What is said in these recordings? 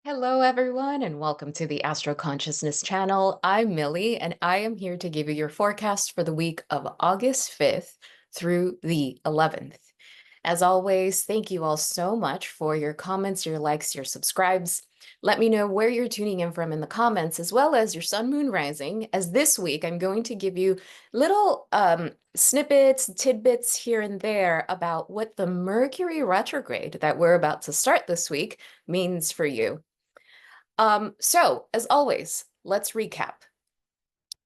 Hello, everyone, and welcome to the Astro Consciousness channel. I'm Millie, and I am here to give you your forecast for the week of August 5th through the 11th. As always, thank you all so much for your comments, your likes, your subscribes. Let me know where you're tuning in from in the comments, as well as your sun, moon, rising, as this week I'm going to give you little snippets, tidbits here and there about what the Mercury retrograde that we're about to start this week means for you. So as always, let's recap.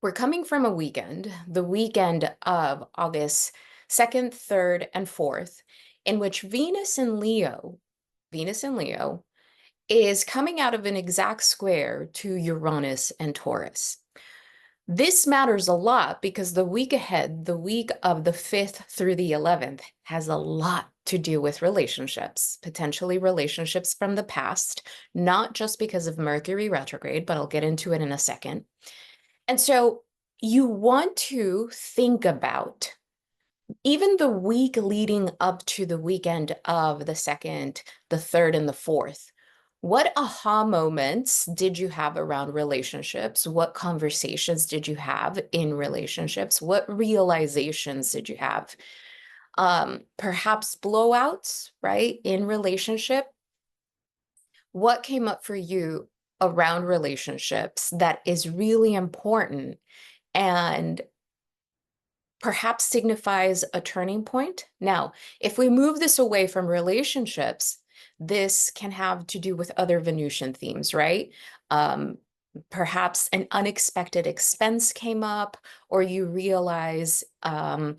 We're coming from a weekend, the weekend of August 2nd, 3rd, and 4th, in which Venus in Leo is coming out of an exact square to Uranus and Taurus. This matters a lot because the week ahead, the week of the 5th through the 11th, has a lot to do with relationships, potentially relationships from the past, not just because of Mercury retrograde, but I'll get into it in a second. And so you want to think about even the week leading up to the weekend of the 2nd, the 3rd, and the 4th. What aha moments did you have around relationships? What conversations did you have in relationships? What realizations did you have? Perhaps blowouts, right, in relationship. What came up for you around relationships that is really important and perhaps signifies a turning point? Now, if we move this away from relationships, this can have to do with other Venusian themes, right? Perhaps an unexpected expense came up, or you realize I'm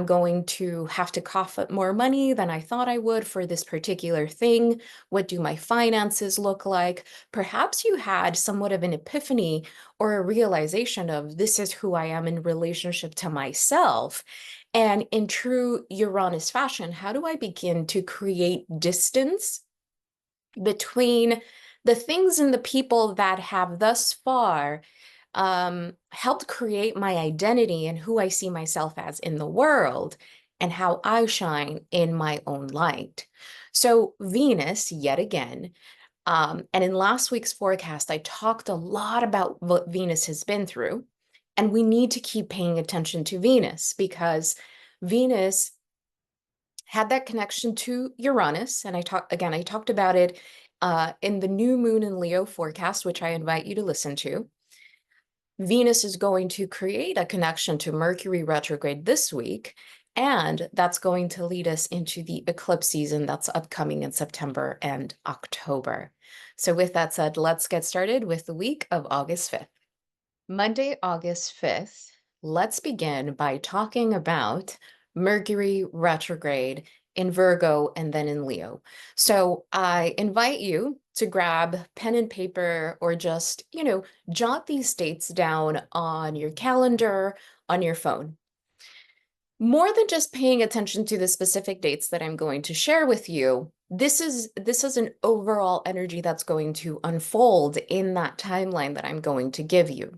going to have to cough up more money than I thought I would for this particular thing. What do my finances look like? Perhaps you had somewhat of an epiphany or a realization of this is who I am in relationship to myself. And in true Uranus fashion, how do I begin to create distance between the things and the people that have thus far helped create my identity and who I see myself as in the world and how I shine in my own light? So Venus, yet again, and in last week's forecast, I talked a lot about what Venus has been through, and we need to keep paying attention to Venus because Venus had that connection to Uranus, and I talked about it in the new moon in Leo forecast, which I invite you to listen to. Venus is going to create a connection to Mercury retrograde this week, and that's going to lead us into the eclipse season that's upcoming in September and October. So with that said, let's get started with the week of August 5th. Monday, August 5th, let's begin by talking about Mercury retrograde in Virgo and then in Leo. So I invite you to grab pen and paper or just, jot these dates down on your calendar, on your phone. More than just paying attention to the specific dates that I'm going to share with you, this is an overall energy that's going to unfold in that timeline that I'm going to give you.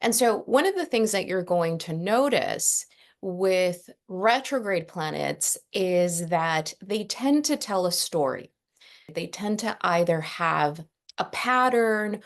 And so one of the things that you're going to notice with retrograde planets is that they tend to tell a story. They tend to either have a pattern,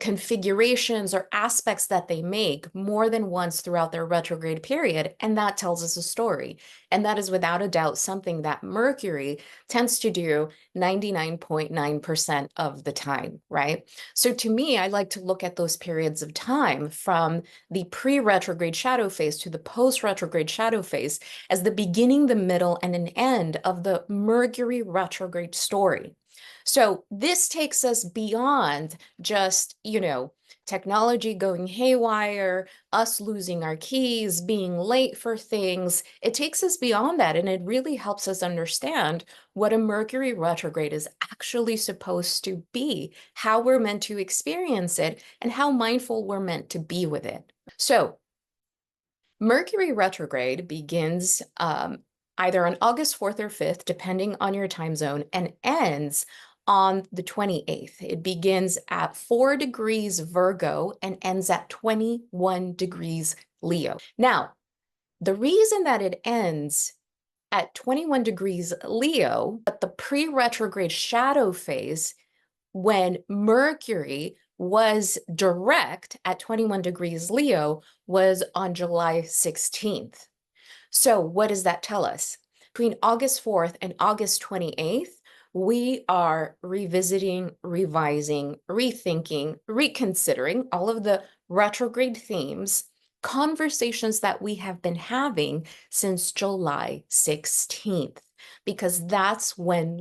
configurations or aspects that they make more than once throughout their retrograde period, and that tells us a story. And that is without a doubt something that Mercury tends to do 99.9% of the time, right? So to me, I like to look at those periods of time from the pre-retrograde shadow phase to the post-retrograde shadow phase as the beginning, the middle, and an end of the Mercury retrograde story. So this takes us beyond just, technology going haywire, us losing our keys, being late for things. It takes us beyond that, and it really helps us understand what a Mercury retrograde is actually supposed to be, how we're meant to experience it, and how mindful we're meant to be with it. So Mercury retrograde begins either on August 4th or 5th, depending on your time zone, and ends on the 28th. It begins at 4 degrees Virgo and ends at 21 degrees Leo. Now, the reason that it ends at 21 degrees Leo, but the pre-retrograde shadow phase when Mercury was direct at 21 degrees Leo was on July 16th. So what does that tell us? Between August 4th and August 28th, we are revisiting, revising, rethinking, reconsidering all of the retrograde themes, conversations that we have been having since July 16th, because that's when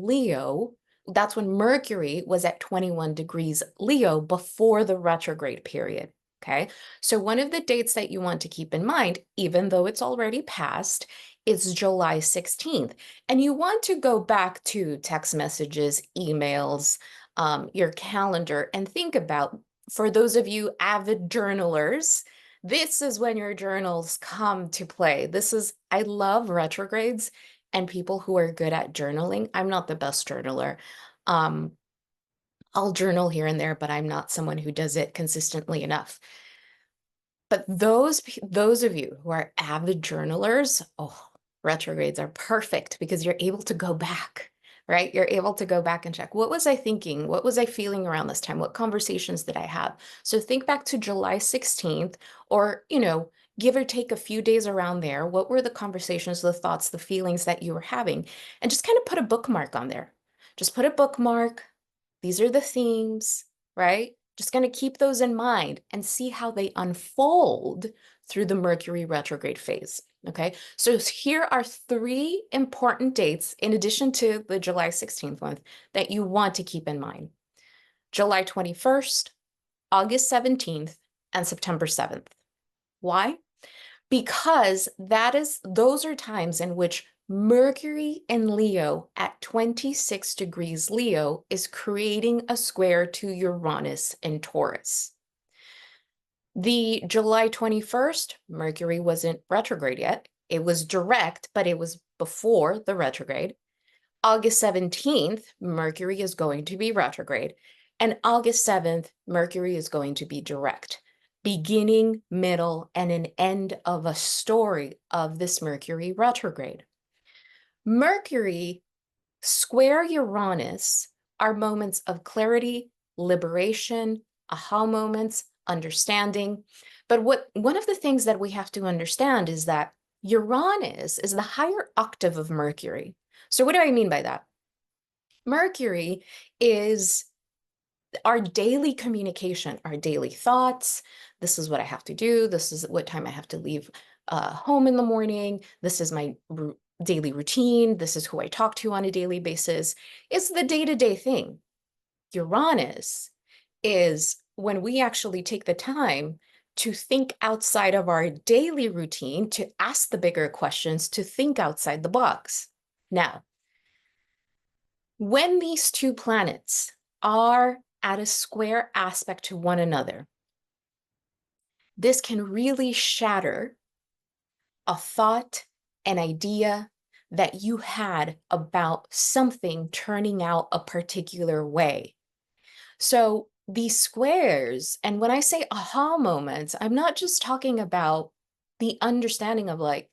Mercury was at 21 degrees Leo before the retrograde period. Okay, so one of the dates that you want to keep in mind, even though it's already passed, is July 16th. And you want to go back to text messages, emails, your calendar, and think about, for those of you avid journalers, this is when your journals come to play. I love retrogrades and people who are good at journaling. I'm not the best journaler. I'll journal here and there, but I'm not someone who does it consistently enough. But those of you who are avid journalers, oh, retrogrades are perfect because you're able to go back, right? You're able to go back and check, what was I thinking? What was I feeling around this time? What conversations did I have? So think back to July 16th, or, give or take a few days around there. What were the conversations, the thoughts, the feelings that you were having? And just kind of put a bookmark on there. Just put a bookmark. These are the themes, right? Just going to keep those in mind and see how they unfold through the Mercury retrograde phase. Okay, so here are 3 important dates in addition to the July 16th one that you want to keep in mind. July 21st, August 17th, and September 7th. Why? Because those are times in which Mercury in Leo at 26 degrees Leo is creating a square to Uranus in Taurus. The July 21st, Mercury wasn't retrograde yet. It was direct, but it was before the retrograde. August 17th, Mercury is going to be retrograde. And August 7th, Mercury is going to be direct. Beginning, middle, and an end of a story of this Mercury retrograde. Mercury square Uranus are moments of clarity, liberation, aha moments, understanding. But one of the things that we have to understand is that Uranus is the higher octave of Mercury. So what do I mean by that? Mercury is our daily communication, our daily thoughts. This is what I have to do. This is what time I have to leave home in the morning. This is my daily routine. This is who I talk to on a daily basis. It's the day-to-day thing. Uranus is when we actually take the time to think outside of our daily routine, to ask the bigger questions, to think outside the box. Now, when these 2 planets are at a square aspect to one another, this can really shatter a thought, an idea that you had about something turning out a particular way. So these squares, and when I say aha moments, I'm not just talking about the understanding of like,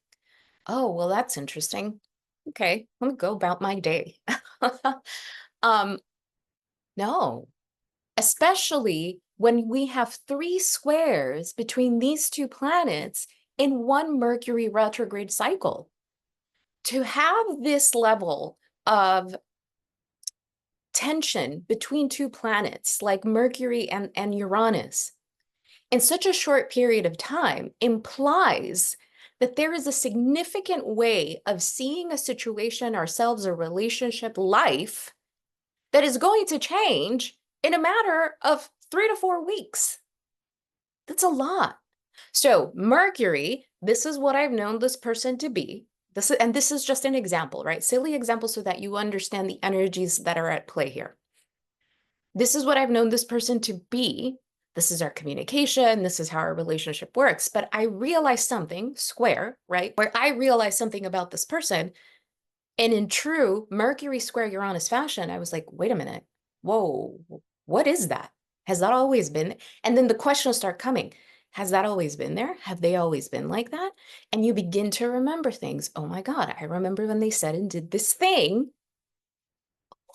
oh, well, that's interesting. Okay, let me go about my day. No, especially when we have 3 squares between these 2 planets in one Mercury retrograde cycle. To have this level of tension between 2 planets like Mercury and Uranus in such a short period of time implies that there is a significant way of seeing a situation, ourselves, a relationship, life, that is going to change in a matter of 3 to 4 weeks. That's a lot. So Mercury, this is what I've known this person to be. This is just an example, right? Silly example so that you understand the energies that are at play here. This is what I've known this person to be. This is our communication. This is how our relationship works. But I realized something, square, right? Where I realized something about this person. And in true Mercury square Uranus fashion, I was like, wait a minute. Whoa, what is that? Has that always been? And then the questions start coming. Has that always been there? Have they always been like that? And you begin to remember things. Oh my God, I remember when they said and did this thing.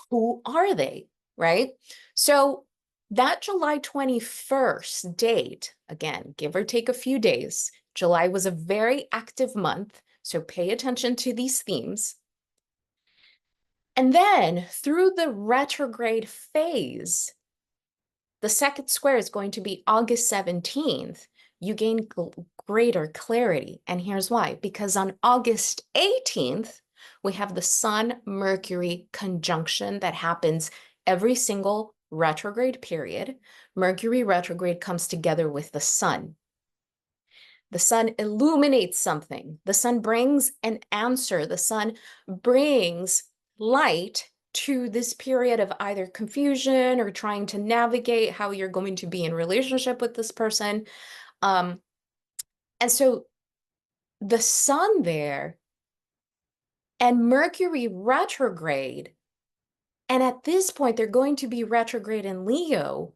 Who are they? right? So that July 21st date, again, give or take a few days, July was a very active month, so pay attention to these themes. And then through the retrograde phase, the second square is going to be August 17th. You gain greater clarity. And here's why. Because on August 18th, we have the Sun-Mercury conjunction that happens every single retrograde period. Mercury retrograde comes together with the Sun. The Sun illuminates something. The Sun brings an answer. The Sun brings light to this period of either confusion or trying to navigate how you're going to be in relationship with this person. And so the Sun there and Mercury retrograde, and at this point, they're going to be retrograde in Leo.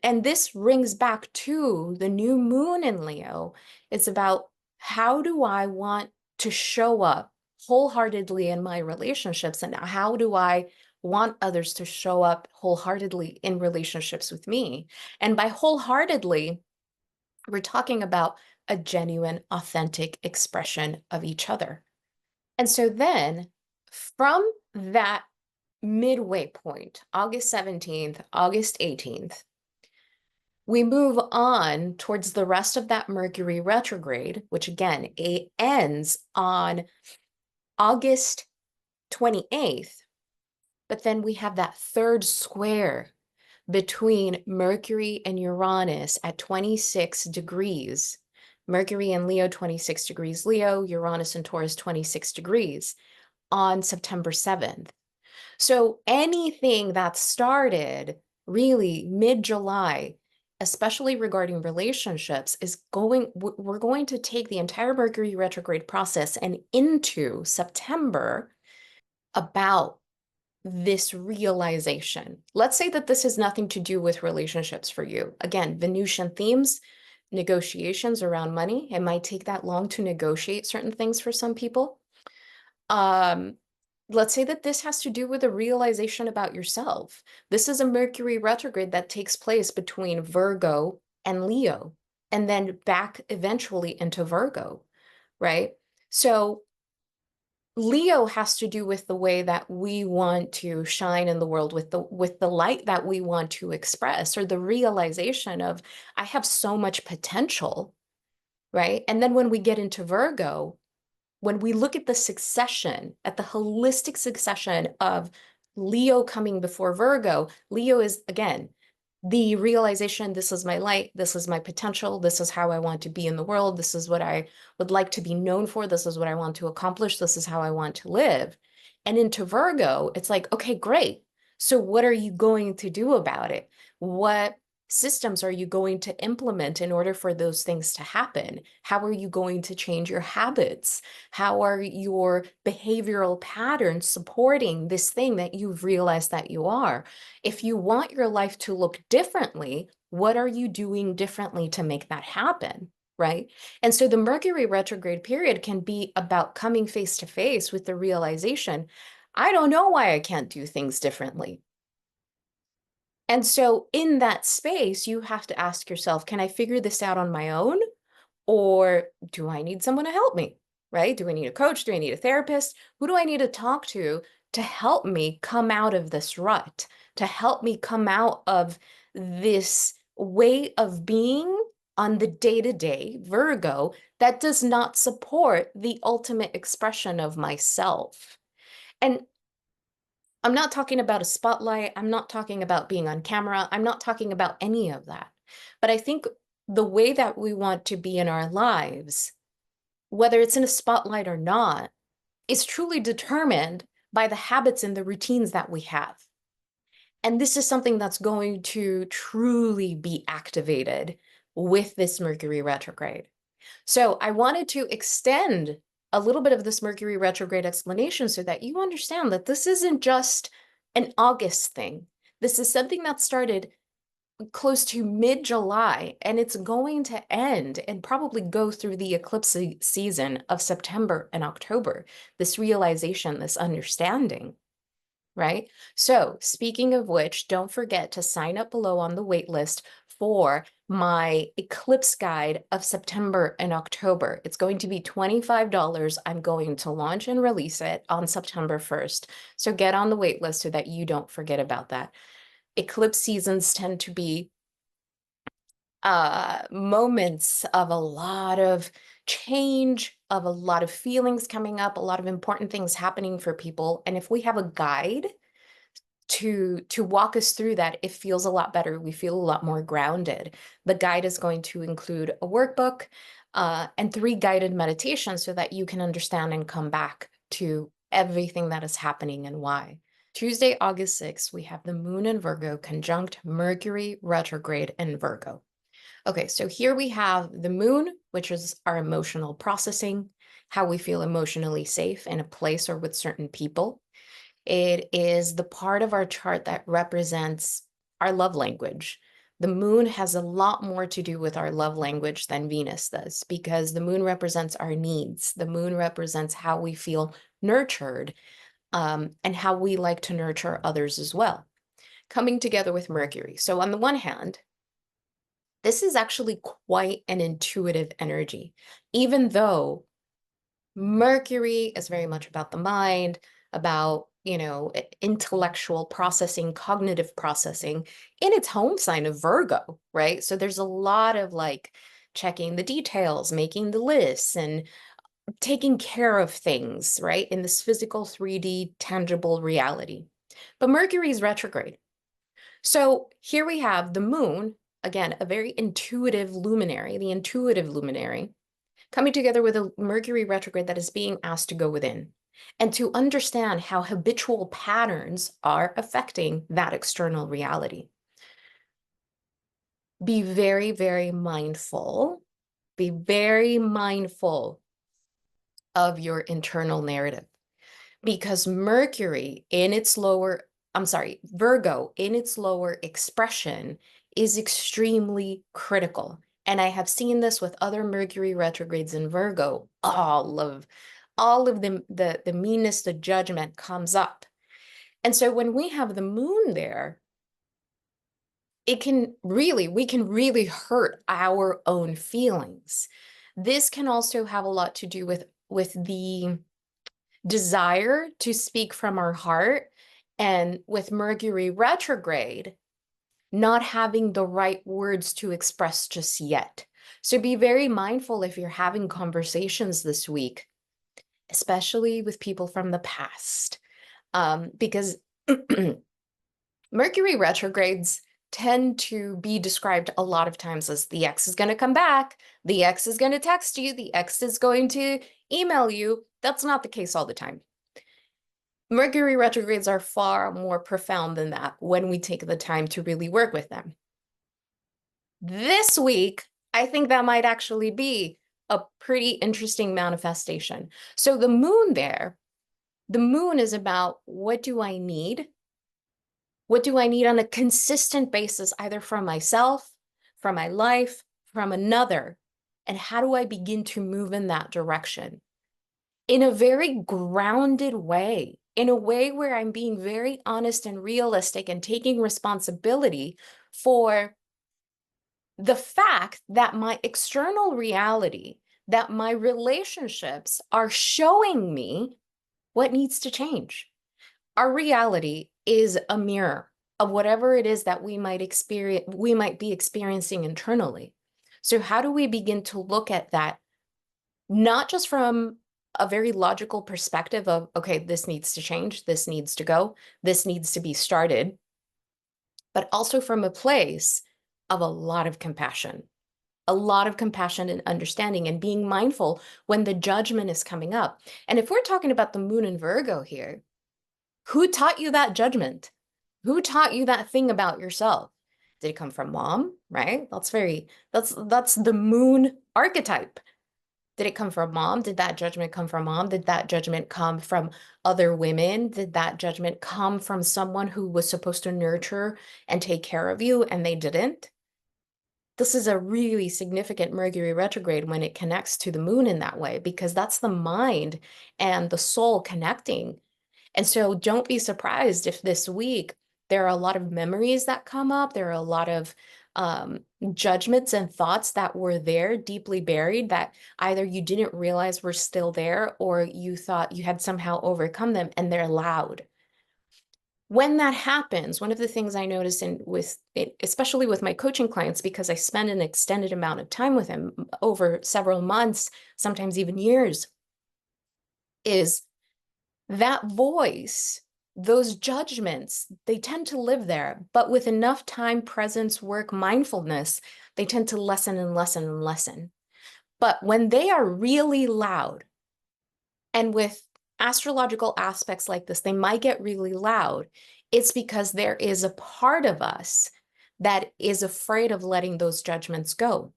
And this rings back to the new moon in Leo. It's about, how do I want to show up wholeheartedly in my relationships, and how do I want others to show up wholeheartedly in relationships with me? And by wholeheartedly, we're talking about a genuine, authentic expression of each other. And so then from that midway point, August 17th, August 18th, we move on towards the rest of that Mercury retrograde, which again, it ends on August 28th. But then we have that third square between Mercury and Uranus at 26 degrees. Mercury in Leo, 26 degrees Leo, Uranus and Taurus, 26 degrees on September 7th. So anything that started really mid-July, especially regarding relationships, we're going to take the entire Mercury retrograde process and into September about this realization. Let's say that this has nothing to do with relationships for you. Again, Venusian themes, negotiations around money. It might take that long to negotiate certain things for some people. Let's say that this has to do with a realization about yourself. This is a Mercury retrograde that takes place between Virgo and Leo, and then back eventually into Virgo, right? So Leo has to do with the way that we want to shine in the world, with the light that we want to express, or the realization of, I have so much potential, right? And then when we get into Virgo, when we look at the succession, at the holistic succession of Leo coming before Virgo, Leo is, again, the realization, this is my light, this is my potential, this is how I want to be in the world, this is what I would like to be known for, this is what I want to accomplish, this is how I want to live. And into Virgo, it's like, okay, great. So what are you going to do about it? What systems are you going to implement in order for those things to happen? How are you going to change your habits? How are your behavioral patterns supporting this thing that you've realized that you are? If you want your life to look differently, what are you doing differently to make that happen? Right? And so the Mercury retrograde period can be about coming face to face with the realization, I don't know why I can't do things differently. And so in that space, you have to ask yourself, can I figure this out on my own? Or do I need someone to help me, right? Do I need a coach? Do I need a therapist? Who do I need to talk to help me come out of this rut, to help me come out of this way of being on the day-to-day Virgo that does not support the ultimate expression of myself? And I'm not talking about a spotlight. I'm not talking about being on camera. I'm not talking about any of that. But I think the way that we want to be in our lives, whether it's in a spotlight or not, is truly determined by the habits and the routines that we have. And this is something that's going to truly be activated with this Mercury retrograde. So I wanted to extend a little bit of this Mercury retrograde explanation so that you understand that this isn't just an August thing. This is something that started close to mid-July, and it's going to end and probably go through the eclipse season of September and October. This realization, this understanding. right? So speaking of which, don't forget to sign up below on the wait list for my eclipse guide of September and October. It's going to be $25. I'm going to launch and release it on September 1st. So get on the wait list so that you don't forget about that. Eclipse seasons tend to be moments of a lot of change, of a lot of feelings coming up, a lot of important things happening for people. And if we have a guide to walk us through that, it feels a lot better. We feel a lot more grounded. The guide is going to include a workbook and 3 guided meditations so that you can understand and come back to everything that is happening and why. Tuesday, August 6th, we have the moon in Virgo conjunct Mercury retrograde in Virgo. Okay, so here we have the moon, which is our emotional processing, how we feel emotionally safe in a place or with certain people. It is the part of our chart that represents our love language. The moon has a lot more to do with our love language than Venus does, because the moon represents our needs. The moon represents how we feel nurtured, and how we like to nurture others as well, coming together with Mercury. So on the one hand, this is actually quite an intuitive energy, even though Mercury is very much about the mind, about, intellectual processing, cognitive processing in its home sign of Virgo, right? So there's a lot of like checking the details, making the lists, and taking care of things, right? In this physical 3D tangible reality. But Mercury is retrograde. So here we have the moon, again, a very intuitive luminary, the intuitive luminary, coming together with a Mercury retrograde that is being asked to go within and to understand how habitual patterns are affecting that external reality. Be very, very mindful. Be very mindful of your internal narrative, because Mercury in its lower, Virgo in its lower expression is extremely critical. And I have seen this with other Mercury retrogrades in Virgo. All of the meanness, the judgment comes up. And so when we have the moon there, we can really hurt our own feelings. This can also have a lot to do with the desire to speak from our heart, and with Mercury retrograde, not having the right words to express just yet. So be very mindful if you're having conversations this week, especially with people from the past, because Mercury retrogrades tend to be described a lot of times as the ex is going to come back, the ex is going to text you, the ex is going to email you. That's not the case all the time. Mercury retrogrades are far more profound than that when we take the time to really work with them. This week, I think that might actually be a pretty interesting manifestation. So the moon there, the moon is about, what do I need? What do I need on a consistent basis, either from myself, from my life, from another? And how do I begin to move in that direction? In a very grounded way, in a way where I'm being very honest and realistic and taking responsibility for the fact that my external reality, that my relationships are showing me what needs to change. Our reality is a mirror of whatever it is that we might be experiencing internally. So how do we begin to look at that, not just from a very logical perspective of, okay, this needs to change, this needs to go, this needs to be started, but also from a place of a lot of compassion and understanding, and being mindful when the judgment is coming up. And if we're talking about the moon in Virgo here, who taught you that judgment? Who taught you that thing about yourself? Did it come from mom, right? That's the moon archetype. Did it come from mom? Did that judgment come from mom? Did that judgment come from other women? Did that judgment come from someone who was supposed to nurture and take care of you and they didn't? This is a really significant Mercury retrograde when it connects to the moon in that way, because that's the mind and the soul connecting. And so don't be surprised if this week there are a lot of memories that come up. There are a lot of judgments and thoughts that were there deeply buried that either you didn't realize were still there or you thought you had somehow overcome them, and they're loud. When that happens, one of the things I notice especially with my coaching clients, because I spend an extended amount of time with them over several months, sometimes even years, is that voice, those judgments, they tend to live there, but with enough time, presence, work, mindfulness, they tend to lessen and lessen and lessen. But when they are really loud, and with astrological aspects like this, they might get really loud, it's because there is a part of us that is afraid of letting those judgments go.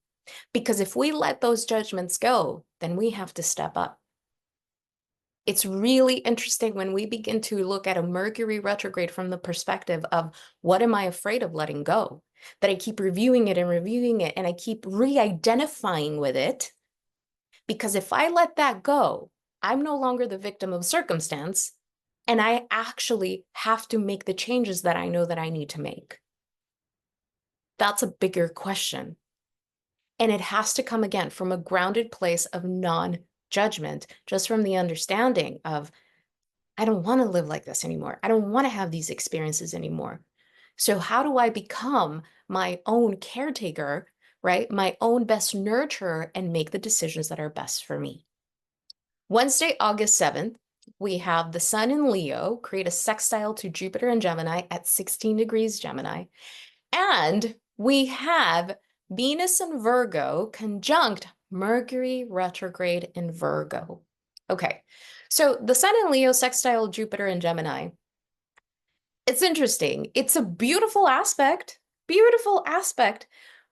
Because if we let those judgments go, then we have to step up. It's really interesting when we begin to look at a Mercury retrograde from the perspective of what am I afraid of letting go? That I keep reviewing it and I keep re-identifying with it. Because if I let that go, I'm no longer the victim of circumstance, and I actually have to make the changes that I know that I need to make. That's a bigger question. And it has to come again from a grounded place of non-judgment, just from the understanding of, I don't want to live like this anymore. I don't want to have these experiences anymore. So how do I become my own caretaker, right? My own best nurturer and make the decisions that are best for me? Wednesday, August 7th, we have the Sun in Leo create a sextile to Jupiter and Gemini at 16 degrees Gemini. And we have Venus in Virgo conjunct Mercury retrograde in Virgo. Okay, so the Sun in Leo sextile Jupiter and Gemini. It's interesting. It's a beautiful aspect,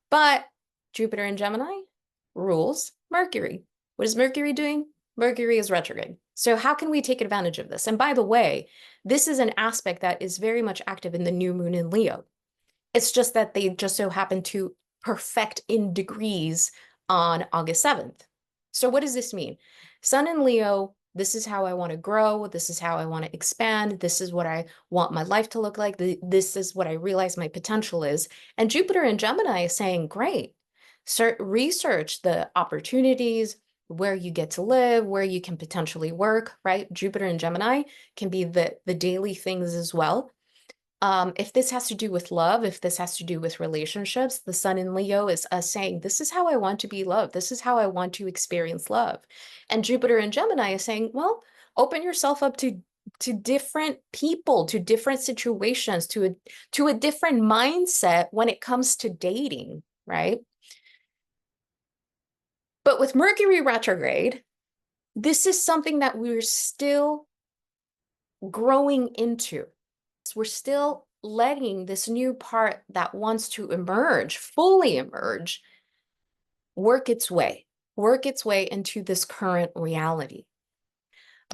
but Jupiter in Gemini rules Mercury. What is Mercury doing? Mercury is retrograde. So how can we take advantage of this? And by the way, this is an aspect that is very much active in the new moon in Leo. It's just that they just so happen to perfect in degrees on August 7th. So what does this mean? Sun in Leo, this is how I want to grow. This is how I want to expand. This is what I want my life to look like. This is what I realize my potential is. And Jupiter in Gemini is saying, great, start research the opportunities, where you get to live, where you can potentially work, right? Jupiter in Gemini can be the daily things as well. If this has to do with love, if this has to do with relationships, the Sun in Leo is us saying, this is how I want to be loved. This is how I want to experience love. And Jupiter in Gemini is saying, well, open yourself up to different people, to different situations, to a different mindset when it comes to dating, right? But with Mercury retrograde, this is something that we're still growing into. We're still letting this new part that wants to emerge, fully emerge, work its way into this current reality.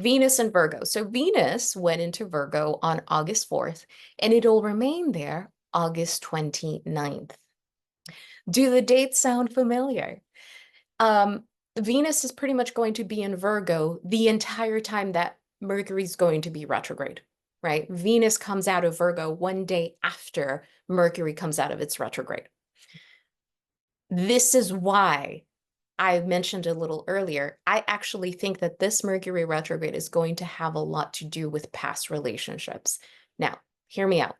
Venus and Virgo. So Venus went into Virgo on August 4th, and it'll remain there August 29th. Do the dates sound familiar? Venus is pretty much going to be in Virgo the entire time that Mercury's going to be retrograde, right? Venus comes out of Virgo one day after Mercury comes out of its retrograde. This is why I mentioned a little earlier, I actually think that this Mercury retrograde is going to have a lot to do with past relationships. Now, hear me out.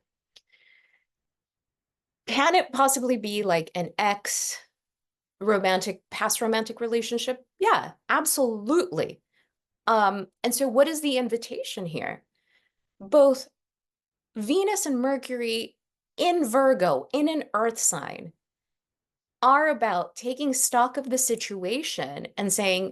Can it possibly be like an past romantic relationship? Yeah, absolutely. And so what is the invitation here? Both Venus and Mercury in Virgo, in an earth sign, are about taking stock of the situation and saying,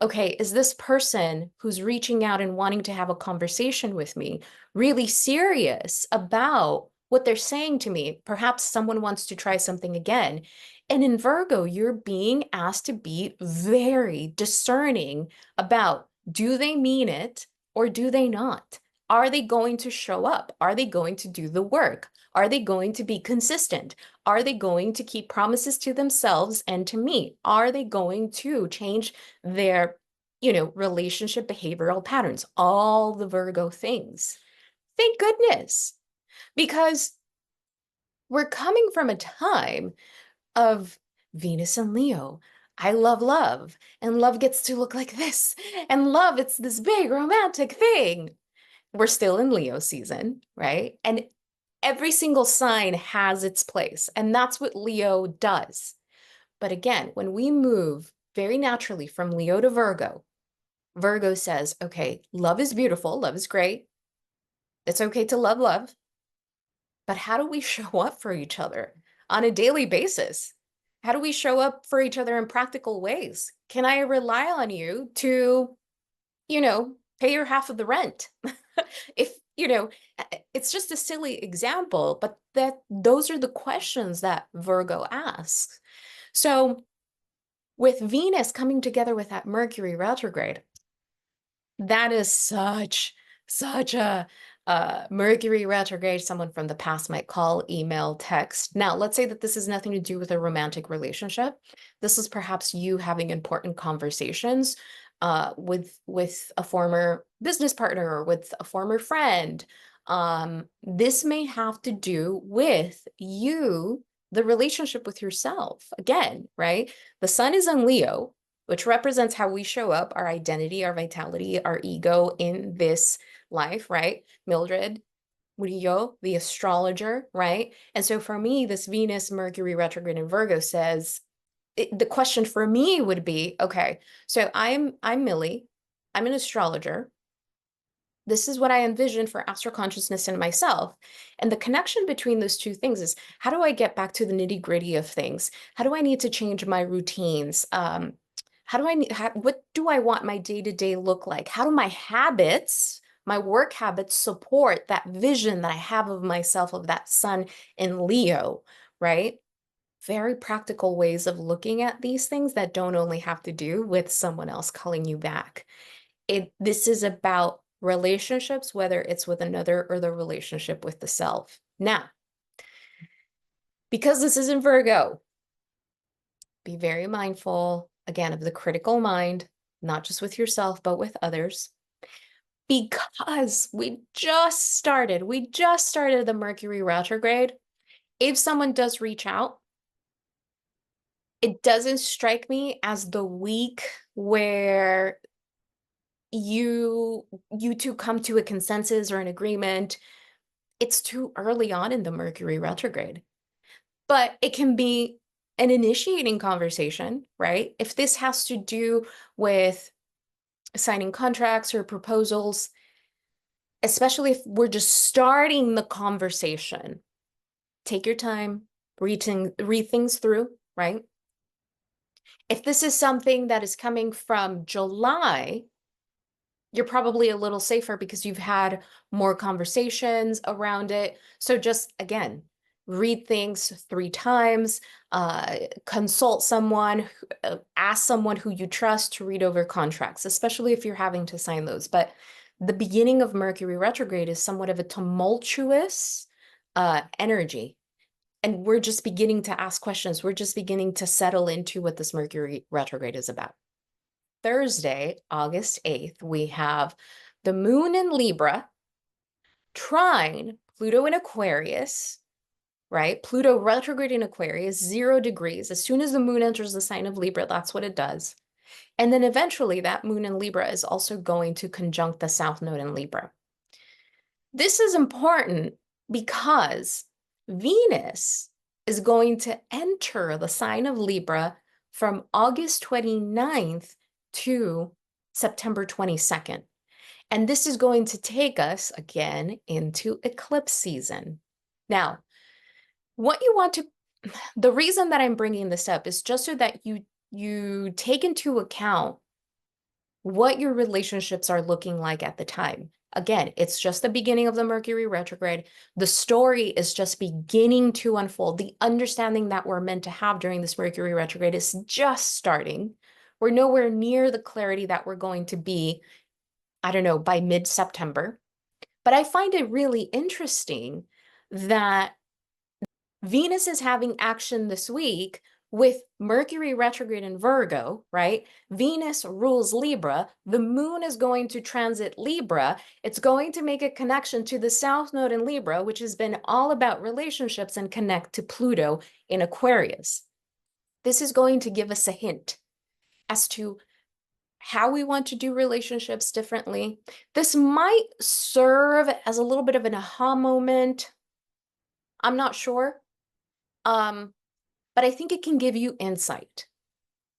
okay, is this person who's reaching out and wanting to have a conversation with me really serious about what they're saying to me? Perhaps someone wants to try something again. And in Virgo, you're being asked to be very discerning about, do they mean it or do they not? Are they going to show up? Are they going to do the work? Are they going to be consistent? Are they going to keep promises to themselves and to me? Are they going to change their relationship behavioral patterns, all the Virgo things. Thank goodness, because we're coming from a time of Venus and Leo. I love love, and love gets to look like this, and love, it's this big romantic thing. We're still in Leo season, right? And every single sign has its place, and that's what Leo does. But again, when we move very naturally from Leo to Virgo, Virgo says, okay, love is beautiful, love is great. It's okay to love love. But how do we show up for each other on a daily basis? How do we show up for each other in practical ways? Can I rely on you to, pay your half of the rent? If, it's just a silly example, but those are the questions that Virgo asks. So with Venus coming together with that Mercury retrograde, that is such a Mercury retrograde, someone from the past might call, email, text. Now, let's say that this has nothing to do with a romantic relationship. This is perhaps you having important conversations with a former business partner or with a former friend. This may have to do with you, the relationship with yourself. Again, right? The sun is in Leo, which represents how we show up, our identity, our vitality, our ego in this life, right? Mildred, Murillo, the astrologer, right? And so for me, this Venus, Mercury retrograde in Virgo says, the question for me would be, okay, so I'm Millie, I'm an astrologer. This is what I envision for astral consciousness in myself. And the connection between those two things is, how do I get back to the nitty-gritty of things? How do I need to change my routines? What do I want my day-to-day look like? How do my habits, my work habits, support that vision that I have of myself, of that sun in Leo, right? Very practical ways of looking at these things that don't only have to do with someone else calling you back. This is about relationships, whether it's with another or the relationship with the self. Now, because this is in Virgo, be very mindful, again, of the critical mind, not just with yourself, but with others. Because we just started the Mercury retrograde. If someone does reach out, it doesn't strike me as the week where you two come to a consensus or an agreement. It's too early on in the Mercury retrograde, but it can be an initiating conversation, right? If this has to do with signing contracts or proposals, especially if we're just starting the conversation, take your time, read things through, right? If this is something that is coming from July, you're probably a little safer because you've had more conversations around it. So just, again, read things 3 times, consult someone, ask someone who you trust to read over contracts, especially if you're having to sign those. But the beginning of Mercury retrograde is somewhat of a tumultuous energy. And we're just beginning to ask questions. We're just beginning to settle into what this Mercury retrograde is about. Thursday, August 8th, we have the moon in Libra, trine Pluto in Aquarius, right? Pluto retrograde in Aquarius, 0 degrees. As soon as the moon enters the sign of Libra, that's what it does. And then eventually that moon in Libra is also going to conjunct the South Node in Libra. This is important because Venus is going to enter the sign of Libra from August 29th to September 22nd. And this is going to take us again into eclipse season. Now, the reason that I'm bringing this up is just so that you take into account what your relationships are looking like at the time. Again, it's just the beginning of the Mercury retrograde. The story is just beginning to unfold. The understanding that we're meant to have during this Mercury retrograde is just starting. We're nowhere near the clarity that we're going to be, I don't know, by mid-September. But I find it really interesting that Venus is having action this week with Mercury retrograde in Virgo, right? Venus rules Libra. The moon is going to transit Libra. It's going to make a connection to the South Node in Libra, which has been all about relationships, and connect to Pluto in Aquarius. This is going to give us a hint as to how we want to do relationships differently. This might serve as a little bit of an aha moment. I'm not sure. But I think it can give you insight.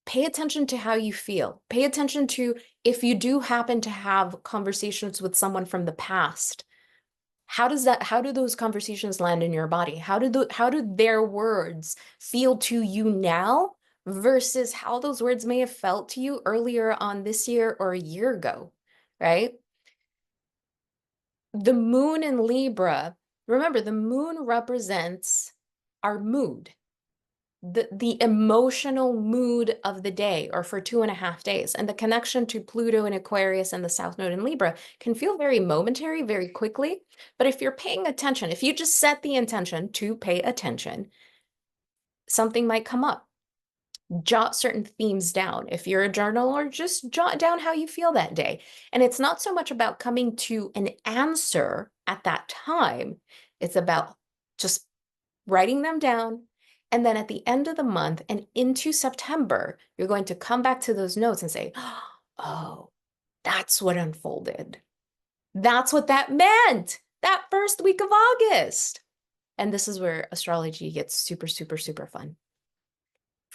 Pay attention to how you feel. Pay attention to if you do happen to have conversations with someone from the past. How do those conversations land in your body? How do their words feel to you now versus how those words may have felt to you earlier on this year or a year ago, right? The moon in Libra, remember, the moon represents our mood, the emotional mood of the day, or for 2.5 days. And the connection to Pluto in Aquarius and the South Node in Libra can feel very momentary, very quickly. But if you're paying attention, if you just set the intention to pay attention, something might come up. Jot certain themes down. If you're a journaler, just jot down how you feel that day. And it's not so much about coming to an answer at that time. It's about just writing them down. And then at the end of the month and into September, you're going to come back to those notes and say, oh, that's what unfolded. That's what that meant that first week of August. And this is where astrology gets super, super, super fun.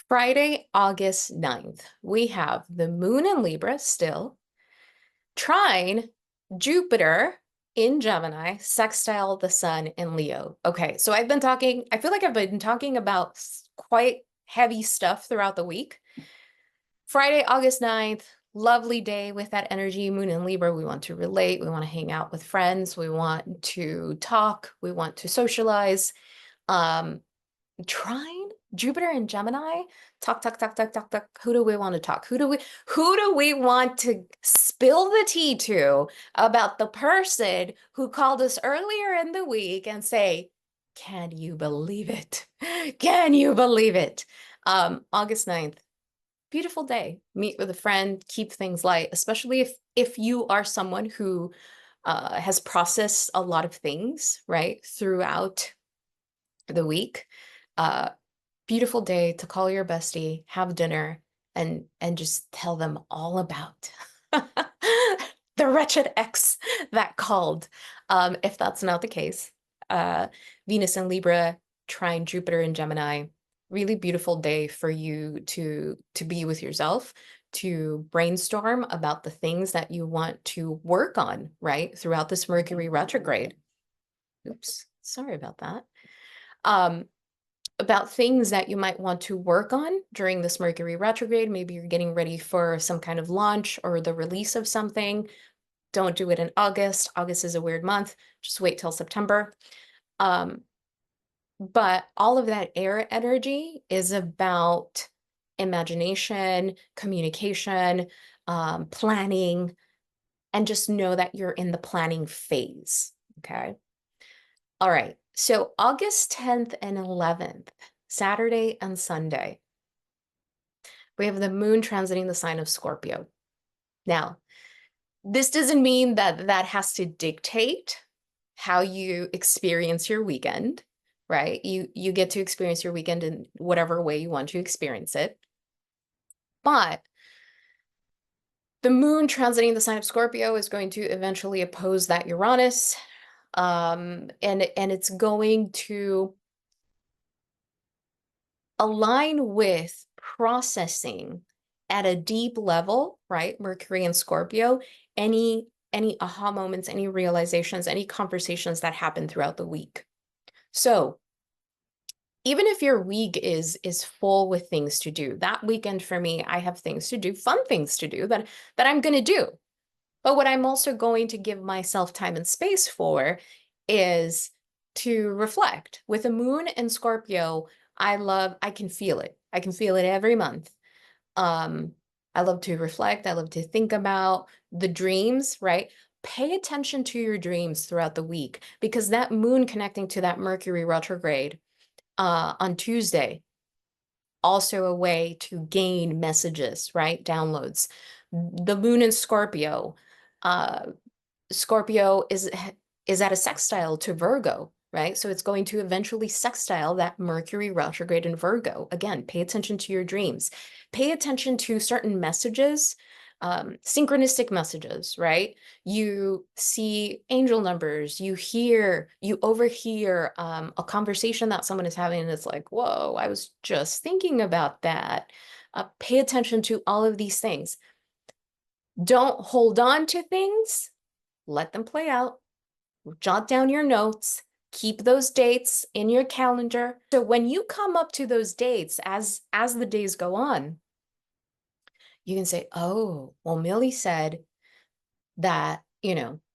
Friday, August 9th, we have the moon in Libra still, trine Jupiter in Gemini, sextile the sun in Leo. Okay, so I feel like I've been talking about quite heavy stuff throughout the week. Friday, August 9th, lovely day with that energy, moon in Libra. We want to relate, we want to hang out with friends, we want to talk, we want to socialize. Trine Jupiter in Gemini, talk. Who do we want to talk? Who do we want to spill the tea to about the person who called us earlier in the week and say, can you believe it? Can you believe it? August 9th, beautiful day. Meet with a friend, keep things light, especially if you are someone who has processed a lot of things, right, throughout the week. Beautiful day to call your bestie, have dinner, and just tell them all about the wretched ex that called. If that's not the case, Venus in Libra, trine Jupiter in Gemini, really beautiful day for you to be with yourself, to brainstorm about the things that you want to work on, right, throughout this Mercury retrograde. Oops, sorry about that. About things that you might want to work on during this Mercury retrograde. Maybe you're getting ready for some kind of launch or the release of something. Don't do it in August. August is a weird month. Just wait till September. But all of that air energy is about imagination, communication, planning, and just know that you're in the planning phase, okay? All right, so August 10th and 11th, Saturday and Sunday, we have the moon transiting the sign of Scorpio. Now, this doesn't mean that that has to dictate how you experience your weekend, right? You get to experience your weekend in whatever way you want to experience it. But the moon transiting the sign of Scorpio is going to eventually oppose that Uranus, and it's going to align with processing at a deep level, right? Mercury and Scorpio, any aha moments, any realizations, any conversations that happen throughout the week. So even if your week is full with things to do, that weekend for me, I have things to do, fun things to do that I'm going to do. But what I'm also going to give myself time and space for is to reflect. With a moon in Scorpio, I can feel it. I can feel it every month. I love to reflect. I love to think about the dreams, right? Pay attention to your dreams throughout the week, because that moon connecting to that Mercury retrograde on Tuesday also a way to gain messages, right? Downloads. The moon in Scorpio. Scorpio is at a sextile to Virgo, right? So it's going to eventually sextile that Mercury retrograde in Virgo. Again, pay attention to your dreams. Pay attention to certain messages, synchronistic messages, right? You see angel numbers, you overhear a conversation that someone is having, and it's like, whoa, I was just thinking about that. Pay attention to all of these things. Don't hold on to things. Let them play out. Jot down your notes. Keep those dates in your calendar. So when you come up to those dates, as the days go on, you can say, oh, well, Millie said that,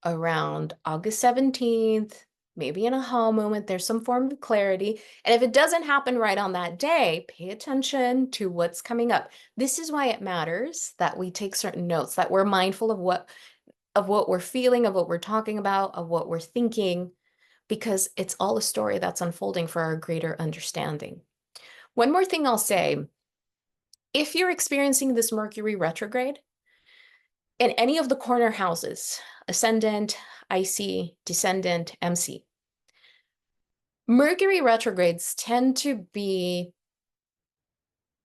around August 17th, maybe in a aha moment, there's some form of clarity. And if it doesn't happen right on that day, pay attention to what's coming up. This is why it matters that we take certain notes, that we're mindful of what we're feeling, of what we're talking about, of what we're thinking, because it's all a story that's unfolding for our greater understanding. One more thing I'll say, if you're experiencing this Mercury retrograde in any of the corner houses, ascendant, IC, descendant, MC, Mercury retrogrades tend to be,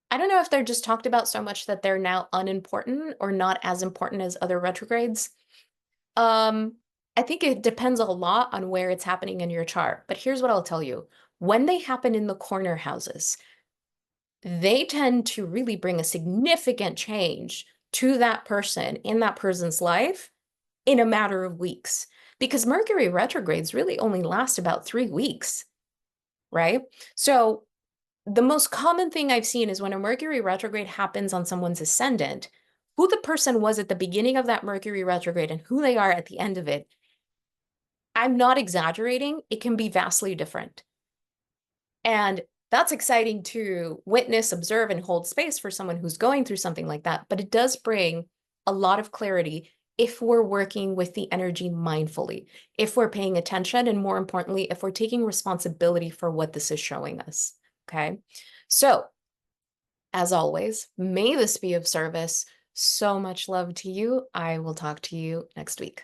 I don't know if they're just talked about so much that they're now unimportant or not as important as other retrogrades. I think it depends a lot on where it's happening in your chart, but here's what I'll tell you. When they happen in the corner houses, they tend to really bring a significant change to that person in that person's life in a matter of weeks, because Mercury retrogrades really only last about 3 weeks, right? So the most common thing I've seen is when a Mercury retrograde happens on someone's ascendant, who the person was at the beginning of that Mercury retrograde and who they are at the end of it, I'm not exaggerating, it can be vastly different. And that's exciting to witness, observe, and hold space for someone who's going through something like that. But it does bring a lot of clarity if we're working with the energy mindfully, if we're paying attention, and more importantly, if we're taking responsibility for what this is showing us, okay? So, as always, may this be of service. So much love to you. I will talk to you next week.